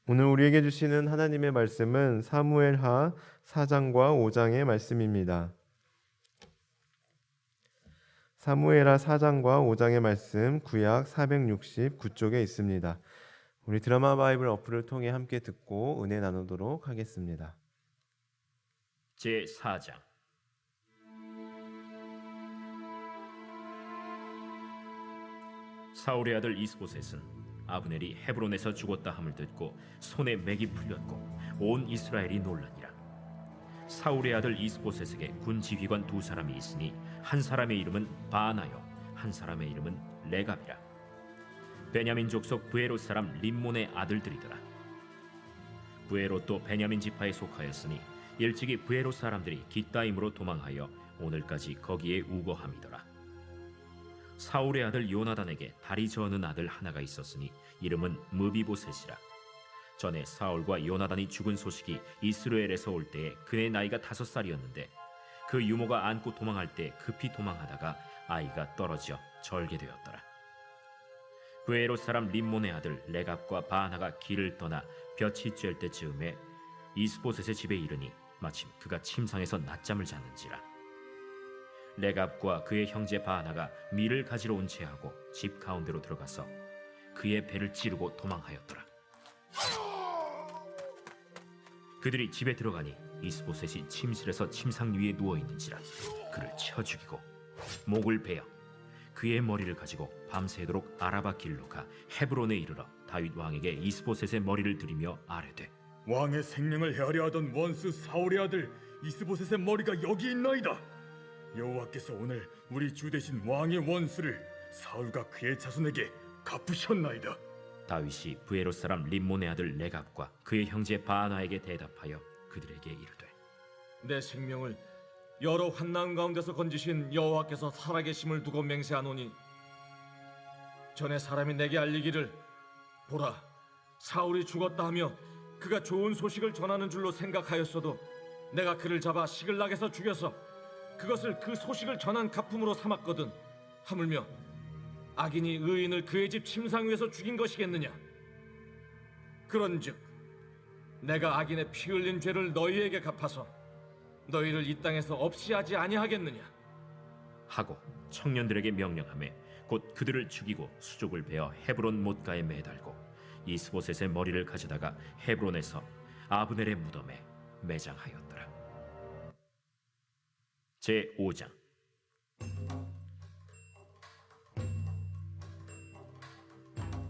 오늘 우리에게 주시는 하나님의 말씀은 사무엘하 4장과 5장의 말씀입니다. 사무엘하 4장과 5장의 말씀 구약 469쪽에 있습니다. 우리 드라마 바이블 어플을 통해 함께 듣고 은혜 나누도록 하겠습니다. 제4장. 사울의 아들 이스보셋은 아브넬이 헤브론에서 죽었다 함을 듣고 손에 맥이 풀렸고 온 이스라엘이 놀라니라. 사울의 아들 이스보셋에게 군 지휘관 두 사람이 있으니 한 사람의 이름은 바나요, 한 사람의 이름은 레갑이라. 베냐민 족속 브에롯 사람 림몬의 아들들이더라. 브에롯도 베냐민 지파에 속하였으니 일찍이 브에롯 사람들이 깃다임으로 도망하여 오늘까지 거기에 우거함이더라. 사울의 아들 요나단에게 다리 저는 아들 하나가 있었으니 이름은 무비보셋이라. 전에 사울과 요나단이 죽은 소식이 이스라엘에서 올 때에 그의 나이가 5살이었는데 그 유모가 안고 도망할 때 급히 도망하다가 아이가 떨어져 절개되었더라. 브에롯 사람 림몬의 아들 레갑과 바나가 길을 떠나 볕이 쬐을 때쯤에 이스보셋의 집에 이르니 마침 그가 침상에서 낮잠을 자는지라. 레갑과 그의 형제 바나가 밀을 가지러 온 채하고 집 가운데로 들어가서 그의 배를 찌르고 도망하였더라. 그들이 집에 들어가니 이스보셋이 침실에서 침상 위에 누워 있는지라 그를 쳐 죽이고 목을 베어 그의 머리를 가지고 밤새도록 아라바 길로 가 헤브론에 이르러 다윗 왕에게 이스보셋의 머리를 들이며 아뢰되, 왕의 생명을 헤아려 하던 원수 사울의 아들 이스보셋의 머리가 여기 있나이다. 여호와께서 오늘 우리 주 대신 왕의 원수를 사울과 그의 자손에게 갚으셨나이다. 다윗이 브에롯 사람 림몬의 아들 레갑과 그의 형제 바나에게 대답하여 그들에게 이르되, 내 생명을 여러 환난 가운데서 건지신 여호와께서 살아계심을 두고 맹세하노니 전에 사람이 내게 알리기를 보라 사울이 죽었다 하며 그가 좋은 소식을 전하는 줄로 생각하였어도 내가 그를 잡아 시글락에서 죽여서 그것을 그 소식을 전한 가품으로 삼았거든. 하물며 악인이 의인을 그의 집 침상 위에서 죽인 것이겠느냐. 그런즉 내가 악인의 피 흘린 죄를 너희에게 갚아서 너희를 이 땅에서 없이 하지 아니하겠느냐 하고 청년들에게 명령하매 곧 그들을 죽이고 수족을 베어 헤브론 못가에 매달고 이스보셋의 머리를 가져다가 헤브론에서 아브넬의 무덤에 매장하였더라. 제5장.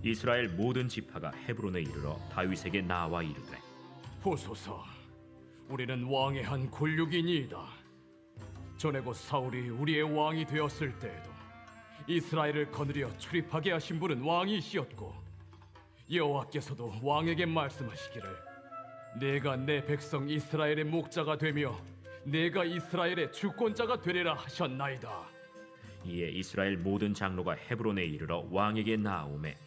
이스라엘 모든 지파가 헤브론에 이르러 다윗에게 나와 이르되, 보소서, 우리는 왕의 한 골육이니이다. 전에 곧 사울이 우리의 왕이 되었을 때에도 이스라엘을 거느려 출입하게 하신 분은 왕이시었고 여호와께서도 왕에게 말씀하시기를 내가 내 백성 이스라엘의 목자가 되며 내가 이스라엘의 주권자가 되리라 하셨나이다. 이에 이스라엘 모든 장로가 헤브론에 이르러 왕에게 나아오매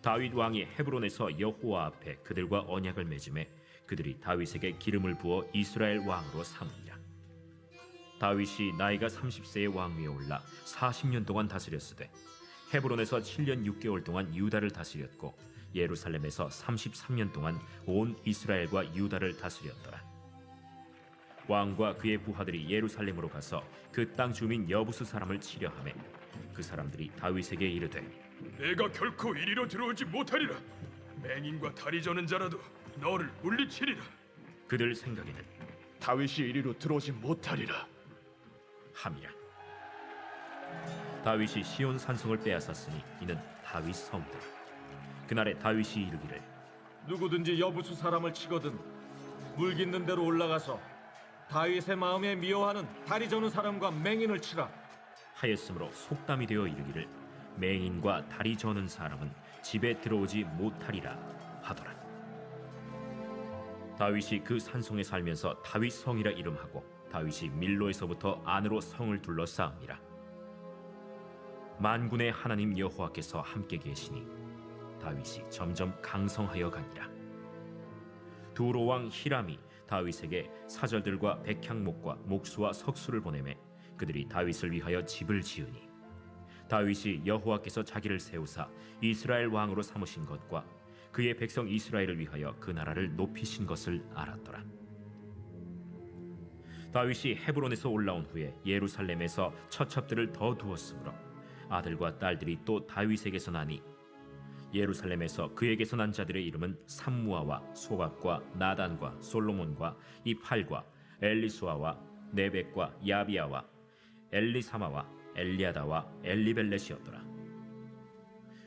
다윗 왕이 헤브론에서 여호와 앞에 그들과 언약을 맺음에 그들이 다윗에게 기름을 부어 이스라엘 왕으로 삼으니라. 다윗이 나이가 30세의 왕위에 올라 40년 동안 다스렸으되 헤브론에서 7년 6개월 동안 유다를 다스렸고 예루살렘에서 33년 동안 온 이스라엘과 유다를 다스렸더라. 왕과 그의 부하들이 예루살렘으로 가서 그 땅 주민 여부수 사람을 치려 하매 그 사람들이 다윗에게 이르되, 내가 결코 이리로 들어오지 못하리라. 맹인과 다리 저는 자라도 너를 물리치리라. 그들 생각에는 다윗이 이리로 들어오지 못하리라 함이라. 다윗이 시온 산성을 빼앗았으니 이는 다윗 성이더라. 그날에 다윗이 이르기를, 누구든지 여부수 사람을 치거든 물깃는 대로 올라가서 다윗의 마음에 미워하는 다리 저는 사람과 맹인을 치라 하였으므로 속담이 되어 이르기를 맹인과 다리 저는 사람은 집에 들어오지 못하리라 하더라. 다윗이 그 산성에 살면서 다윗 성이라 이름하고 다윗이 밀로에서부터 안으로 성을 둘러싸으니라. 만군의 하나님 여호와께서 함께 계시니 다윗이 점점 강성하여 가니라. 두로 왕 히람이 다윗에게 사절들과 백향목과 목수와 석수를 보내매 그들이 다윗을 위하여 집을 지으니 다윗이 여호와께서 자기를 세우사 이스라엘 왕으로 삼으신 것과 그의 백성 이스라엘을 위하여 그 나라를 높이신 것을 알았더라. 다윗이 헤브론에서 올라온 후에 예루살렘에서 처첩들을 더 두었으므로 아들과 딸들이 또 다윗에게서 나니 예루살렘에서 그에게서 난 자들의 이름은 삼무아와 소각과 나단과 솔로몬과 이팔과 엘리수아와 네벡과 야비아와 엘리사마와 엘리아다와 엘리벨렛이었더라.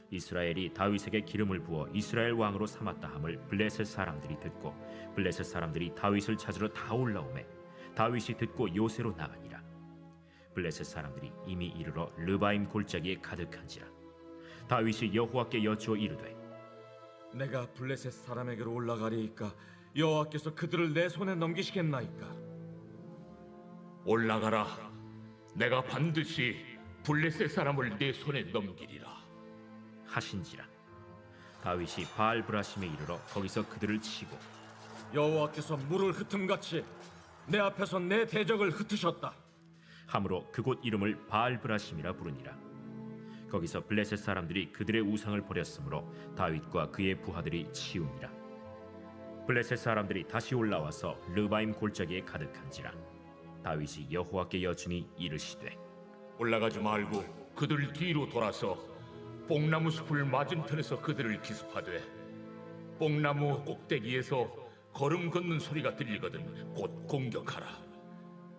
이스라엘이 다윗에게 기름을 부어 이스라엘 왕으로 삼았다 함을 블레셋 사람들이 듣고 블레셋 사람들이 다윗을 찾으러 다 올라오매 다윗이 듣고 요새로 나가니라. 블레셋 사람들이 이미 이르러 르바임 골짜기에 가득한지라. 다윗이 여호와께 여쭈어 이르되 내가 블레셋 사람에게로 올라가리이까 여호와께서 그들을 내 손에 넘기시겠나이까? 올라가라. 내가 반드시 블레셋 사람을 내 손에 넘기리라. 하신지라. 다윗이 바알브라심에 이르러 거기서 그들을 치고 여호와께서 물을 흩음같이 내 앞에서 내 대적을 흩으셨다. 함으로 그곳 이름을 바알브라심이라 부르니라. 거기서 블레셋 사람들이 그들의 우상을 버렸으므로 다윗과 그의 부하들이 치우니라. 블레셋 사람들이 다시 올라와서 르바임 골짜기에 가득한지라. 다윗이 여호와께 여쭈니 이르시되 올라가지 말고 그들 뒤로 돌아서 뽕나무 숲을 맞은편에서 그들을 기습하되 뽕나무 꼭대기에서 걸음 걷는 소리가 들리거든 곧 공격하라.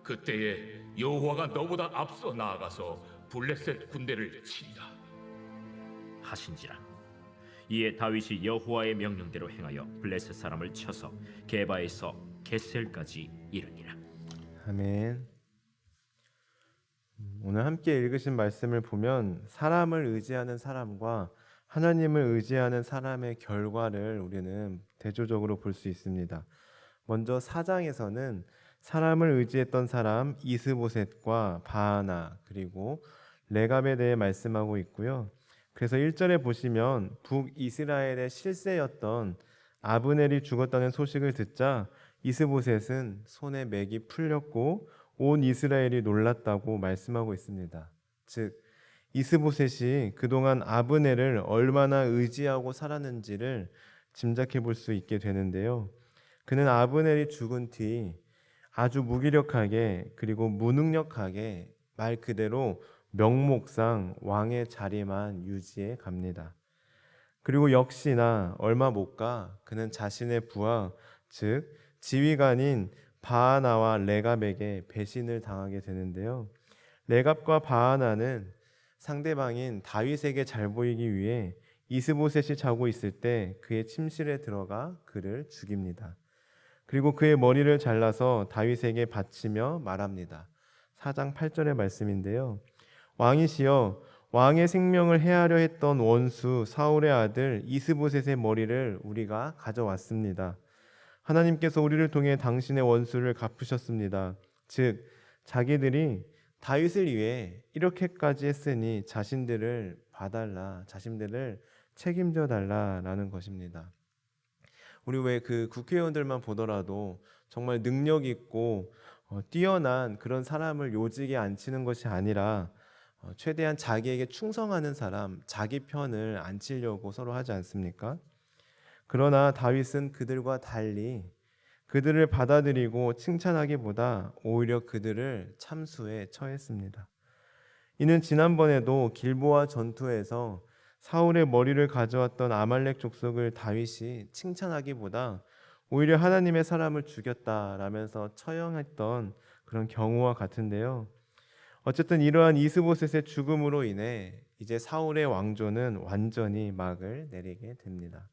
그때에 여호와가 너보다 앞서 나아가서 블레셋 군대를 치리라. 하신지라. 이에 다윗이 여호와의 명령대로 행하여 블레셋 사람을 쳐서 게바에서 겟셀까지 이르니라. 아멘. 오늘 함께 읽으신 말씀을 보면 사람을 의지하는 사람과 하나님을 의지하는 사람의 결과를 우리는 대조적으로 볼 수 있습니다. 먼저 4장에서는 사람을 의지했던 사람 이스보셋과 바하나 그리고 레갑에 대해 말씀하고 있고요. 그래서 1절에 보시면 북이스라엘의 실세였던 아브넬이 죽었다는 소식을 듣자 이스보셋은 손에 맥이 풀렸고 온 이스라엘이 놀랐다고 말씀하고 있습니다. 즉 이스보셋이 그동안 아브넬을 얼마나 의지하고 살았는지를 짐작해 볼 수 있게 되는데요. 그는 아브넬이 죽은 뒤 아주 무기력하게 그리고 무능력하게 말 그대로 명목상 왕의 자리만 유지해 갑니다. 그리고 역시나 얼마 못 가 그는 자신의 부하 즉 지휘관인 바하나와 레갑에게 배신을 당하게 되는데요. 레갑과 바하나는 상대방인 다윗에게 잘 보이기 위해 이스보셋이 자고 있을 때 그의 침실에 들어가 그를 죽입니다. 그리고 그의 머리를 잘라서 다윗에게 바치며 말합니다. 4장 8절의 말씀인데요. 왕이시여 왕의 생명을 해하려 했던 원수 사울의 아들 이스보셋의 머리를 우리가 가져왔습니다. 하나님께서 우리를 통해 당신의 원수를 갚으셨습니다. 즉 자기들이 다윗을 위해 이렇게까지 했으니 자신들을 봐달라, 자신들을 책임져 달라라는 것입니다. 우리 왜 그 국회의원들만 보더라도 정말 능력 있고 뛰어난 그런 사람을 요직에 앉히는 것이 아니라 최대한 자기에게 충성하는 사람, 자기 편을 앉히려고 서로 하지 않습니까? 그러나 다윗은 그들과 달리 그들을 받아들이고 칭찬하기보다 오히려 그들을 참수에 처했습니다. 이는 지난번에도 길보아 전투에서 사울의 머리를 가져왔던 아말렉 족속을 다윗이 칭찬하기보다 오히려 하나님의 사람을 죽였다라면서 처형했던 그런 경우와 같은데요. 어쨌든 이러한 이스보셋의 죽음으로 인해 이제 사울의 왕조는 완전히 막을 내리게 됩니다.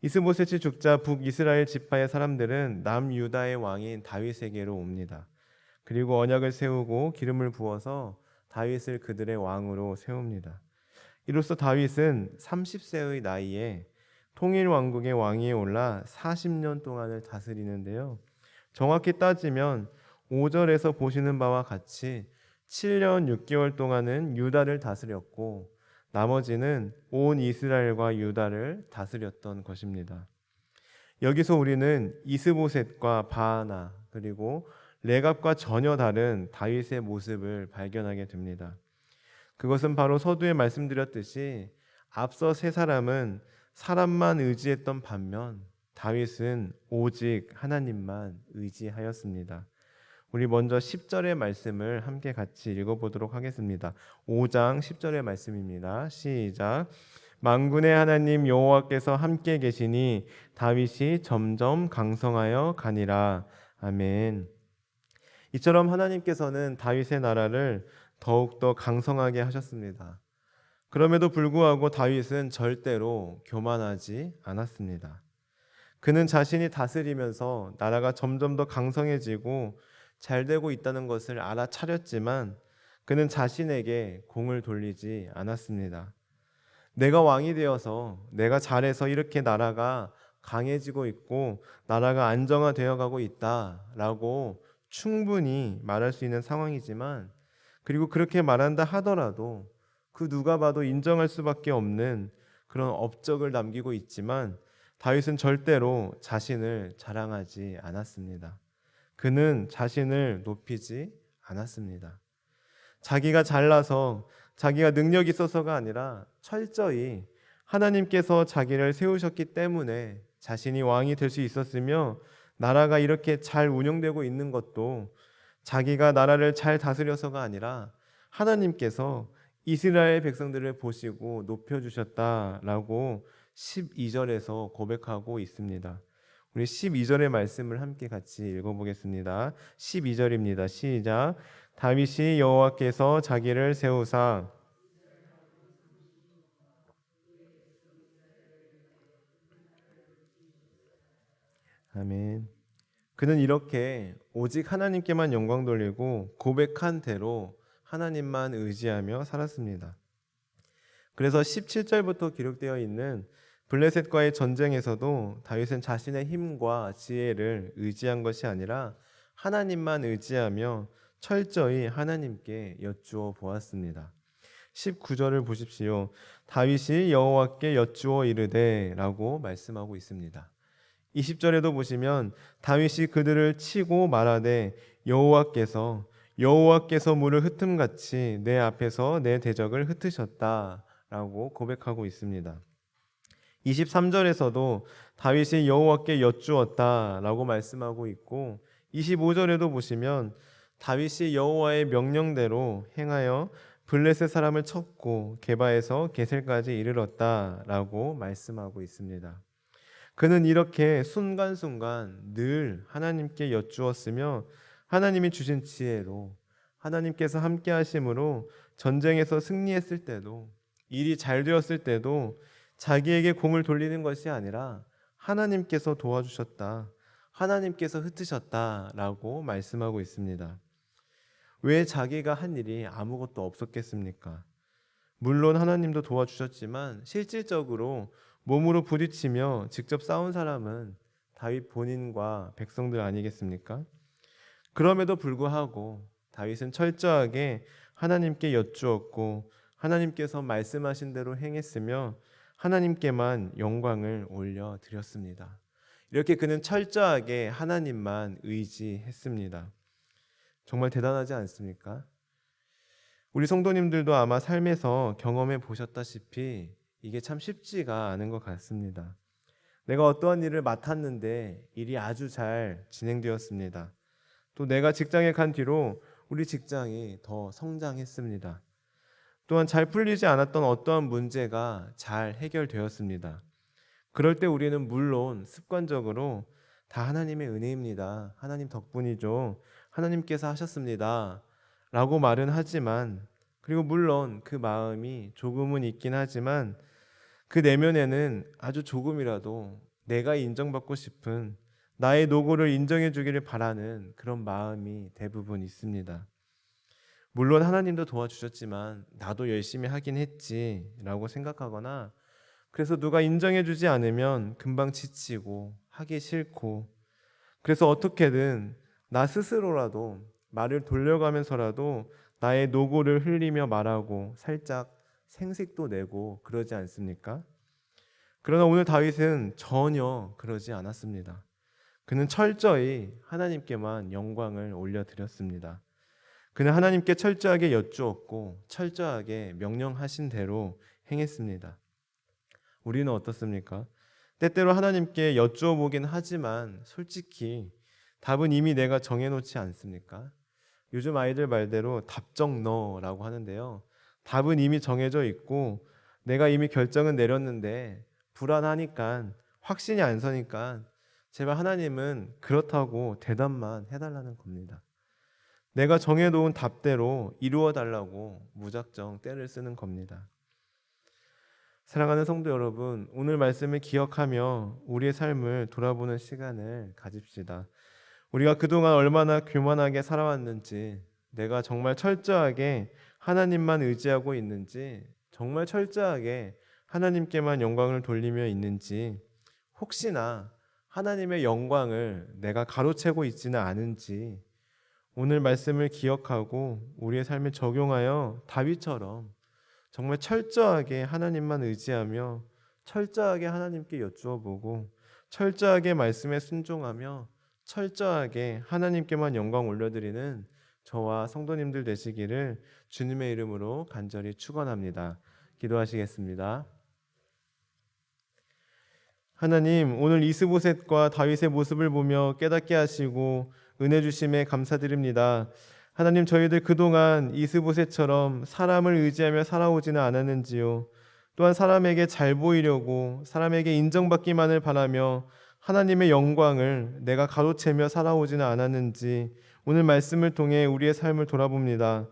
이스보셋이 죽자 북이스라엘 지파의 사람들은 남유다의 왕인 다윗에게로 옵니다. 그리고 언약을 세우고 기름을 부어서 다윗을 그들의 왕으로 세웁니다. 이로써 다윗은 30세의 나이에 통일 왕국의 왕위에 올라 40년 동안을 다스리는데요. 정확히 따지면 5절에서 보시는 바와 같이 7년 6개월 동안은 유다를 다스렸고 나머지는 온 이스라엘과 유다를 다스렸던 것입니다. 여기서 우리는 이스보셋과 바하나 그리고 레갑과 전혀 다른 다윗의 모습을 발견하게 됩니다. 그것은 바로 서두에 말씀드렸듯이 앞서 세 사람은 사람만 의지했던 반면 다윗은 오직 하나님만 의지하였습니다. 우리 먼저 10절의 말씀을 함께 같이 읽어보도록 하겠습니다. 5장 10절의 말씀입니다. 시작. 만군의 하나님 여호와께서 함께 계시니 다윗이 점점 강성하여 가니라. 아멘. 이처럼 하나님께서는 다윗의 나라를 더욱더 강성하게 하셨습니다. 그럼에도 불구하고 다윗은 절대로 교만하지 않았습니다. 그는 자신이 다스리면서 나라가 점점 더 강성해지고 잘 되고 있다는 것을 알아차렸지만 그는 자신에게 공을 돌리지 않았습니다. 내가 왕이 되어서 내가 잘해서 이렇게 나라가 강해지고 있고 나라가 안정화되어 가고 있다라고 충분히 말할 수 있는 상황이지만, 그리고 그렇게 말한다 하더라도 그 누가 봐도 인정할 수밖에 없는 그런 업적을 남기고 있지만 다윗은 절대로 자신을 자랑하지 않았습니다. 그는 자신을 높이지 않았습니다. 자기가 잘나서 자기가 능력이 있어서가 아니라 철저히 하나님께서 자기를 세우셨기 때문에 자신이 왕이 될 수 있었으며, 나라가 이렇게 잘 운영되고 있는 것도 자기가 나라를 잘 다스려서가 아니라 하나님께서 이스라엘 백성들을 보시고 높여주셨다라고 12절에서 고백하고 있습니다. 우리 12절의 말씀을 함께 같이 읽어보겠습니다. 12절입니다. 시작. 다윗이 여호와께서 자기를 세우사 아멘. 그는 이렇게 오직 하나님께만 영광 돌리고 고백한 대로 하나님만 의지하며 살았습니다. 그래서 17절부터 기록되어 있는 블레셋과의 전쟁에서도 다윗은 자신의 힘과 지혜를 의지한 것이 아니라 하나님만 의지하며 철저히 하나님께 여쭈어 보았습니다. 19절을 보십시오. 다윗이 여호와께 여쭈어 이르되 라고 말씀하고 있습니다. 20절에도 보시면 다윗이 그들을 치고 말하되 여호와께서 물을 흩음같이 내 앞에서 내 대적을 흩으셨다 라고 고백하고 있습니다. 23절에서도 다윗이 여호와께 여쭈었다 라고 말씀하고 있고, 25절에도 보시면 다윗이 여호와의 명령대로 행하여 블레셋 사람을 쳤고 게바에서 게셀까지 이르렀다 라고 말씀하고 있습니다. 그는 이렇게 순간순간 늘 하나님께 여쭈었으며 하나님이 주신 지혜로, 하나님께서 함께 하심으로 전쟁에서 승리했을 때도, 일이 잘 되었을 때도 자기에게 공을 돌리는 것이 아니라 하나님께서 도와주셨다, 하나님께서 흩으셨다라고 말씀하고 있습니다. 왜 자기가 한 일이 아무것도 없었겠습니까? 물론 하나님도 도와주셨지만 실질적으로 몸으로 부딪히며 직접 싸운 사람은 다윗 본인과 백성들 아니겠습니까? 그럼에도 불구하고 다윗은 철저하게 하나님께 여쭈었고 하나님께서 말씀하신 대로 행했으며 하나님께만 영광을 올려드렸습니다. 이렇게 그는 철저하게 하나님만 의지했습니다. 정말 대단하지 않습니까? 우리 성도님들도 아마 삶에서 경험해 보셨다시피 이게 참 쉽지가 않은 것 같습니다. 내가 어떠한 일을 맡았는데 일이 아주 잘 진행되었습니다. 또 내가 직장에 간 뒤로 우리 직장이 더 성장했습니다. 또한 잘 풀리지 않았던 어떠한 문제가 잘 해결되었습니다. 그럴 때 우리는 물론 습관적으로 다 하나님의 은혜입니다, 하나님 덕분이죠, 하나님께서 하셨습니다 라고 말은 하지만, 그리고 물론 그 마음이 조금은 있긴 하지만 그 내면에는 아주 조금이라도 내가 인정받고 싶은, 나의 노고를 인정해 주기를 바라는 그런 마음이 대부분 있습니다. 물론 하나님도 도와주셨지만 나도 열심히 하긴 했지 라고 생각하거나, 그래서 누가 인정해 주지 않으면 금방 지치고 하기 싫고, 그래서 어떻게든 나 스스로라도 말을 돌려가면서라도 나의 노고를 흘리며 말하고 살짝 생색도 내고 그러지 않습니까? 그러나 오늘 다윗은 전혀 그러지 않았습니다. 그는 철저히 하나님께만 영광을 올려드렸습니다. 그는 하나님께 철저하게 여쭈었고 철저하게 명령하신 대로 행했습니다. 우리는 어떻습니까? 때때로 하나님께 여쭈어보긴 하지만 솔직히 답은 이미 내가 정해놓지 않습니까? 요즘 아이들 말대로 답정너라고 하는데요. 답은 이미 정해져 있고 내가 이미 결정은 내렸는데 불안하니까, 확신이 안 서니까 제발 하나님은 그렇다고 대답만 해달라는 겁니다. 내가 정해놓은 답대로 이루어 달라고 무작정 때를 쓰는 겁니다. 사랑하는 성도 여러분, 오늘 말씀을 기억하며 우리의 삶을 돌아보는 시간을 가집시다. 우리가 그동안 얼마나 교만하게 살아왔는지, 내가 정말 철저하게 하나님만 의지하고 있는지, 정말 철저하게 하나님께만 영광을 돌리며 있는지, 혹시나 하나님의 영광을 내가 가로채고 있지는 않은지 오늘 말씀을 기억하고 우리의 삶에 적용하여 다윗처럼 정말 철저하게 하나님만 의지하며 철저하게 하나님께 여쭈어보고 철저하게 말씀에 순종하며 철저하게 하나님께만 영광 올려드리는 저와 성도님들 되시기를 주님의 이름으로 간절히 축원합니다. 기도하시겠습니다. 하나님, 오늘 이스보셋과 다윗의 모습을 보며 깨닫게 하시고 은혜 주심에 감사드립니다. 하나님, 저희들 그동안 이스보셋처럼 사람을 의지하며 살아오지는 않았는지요. 또한 사람에게 잘 보이려고, 사람에게 인정받기만을 바라며 하나님의 영광을 내가 가로채며 살아오지는 않았는지 오늘 말씀을 통해 우리의 삶을 돌아봅니다.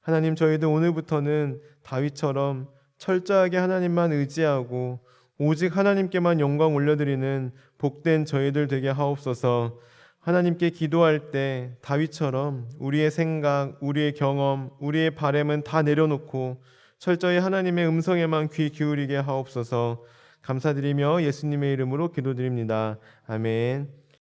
하나님, 저희들 오늘부터는 다윗처럼 철저하게 하나님만 의지하고 오직 하나님께만 영광 올려드리는 복된 저희들 되게 하옵소서. 하나님께 기도할 때 다윗처럼 우리의 생각, 우리의 경험, 우리의 바램은 다 내려놓고 철저히 하나님의 음성에만 귀 기울이게 하옵소서. 감사드리며 예수님의 이름으로 기도드립니다. 아멘.